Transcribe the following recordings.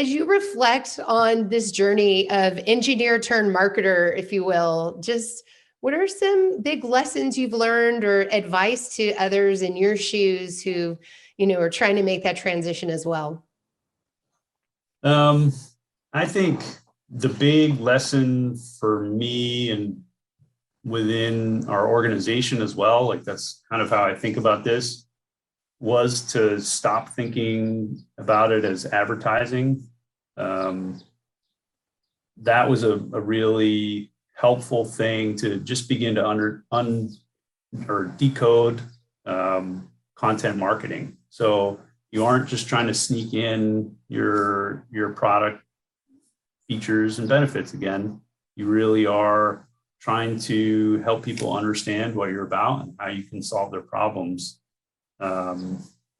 as you reflect on this journey of engineer turned marketer, if you will, just what are some big lessons you've learned or advice to others in your shoes who, are trying to make that transition as well? I think the big lesson for me and within our organization as well, like that's kind of how I think about this, was to stop thinking about it as advertising. That was a really helpful thing to just begin to decode content marketing. So you aren't just trying to sneak in your product features and benefits again. You really are trying to help people understand what you're about and how you can solve their problems.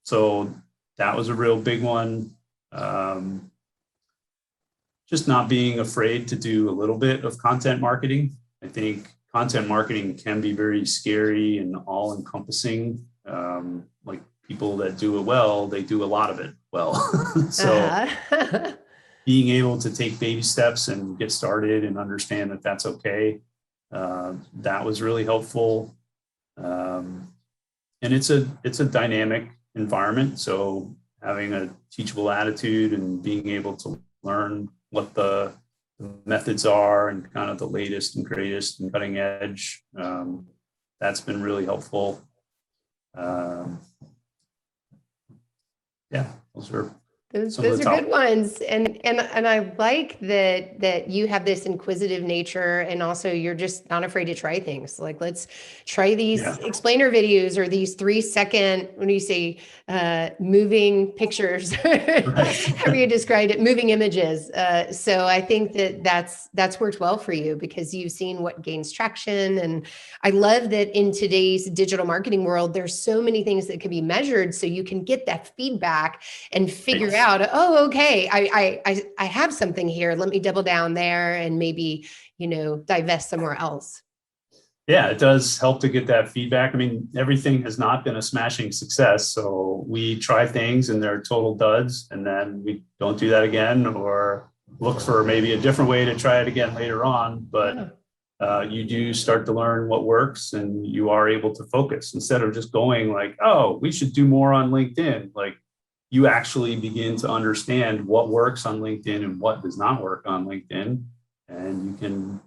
So that was a real big one. Just not being afraid to do a little bit of content marketing. I think content marketing can be very scary and all encompassing. Like people that do it well, they do a lot of it well. So being able to take baby steps and get started and understand that that's okay. That was really helpful. And it's a dynamic environment. So having a teachable attitude and being able to learn what the methods are and kind of the latest and greatest and cutting edge, that's been really helpful. Yeah, those are good ones. And I like that you have this inquisitive nature, and also you're just not afraid to try things. Like, let's try these explainer videos or these 3-second, when you say moving pictures, however you described it, moving images. So I think that's worked well for you because you've seen what gains traction. And I love that in today's digital marketing world, there's so many things that can be measured, so you can get that feedback and figure out, oh, okay, I have something here. Let me double down there and maybe, divest somewhere else. Yeah, it does help to get that feedback. I mean, everything has not been a smashing success. So we try things and they're total duds, and then we don't do that again or look for maybe a different way to try it again later on. But you do start to learn what works, and you are able to focus instead of just going like, oh, we should do more on LinkedIn. Like, you actually begin to understand what works on LinkedIn and what does not work on LinkedIn, and you can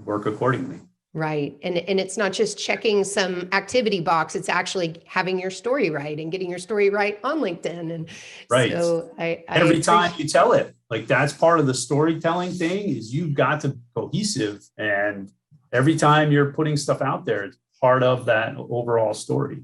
work accordingly. Right. And it's not just checking some activity box, it's actually having your story right and getting your story right on LinkedIn. And so every time you tell it, like, that's part of the storytelling thing, is you've got to be cohesive, and every time you're putting stuff out there, it's part of that overall story.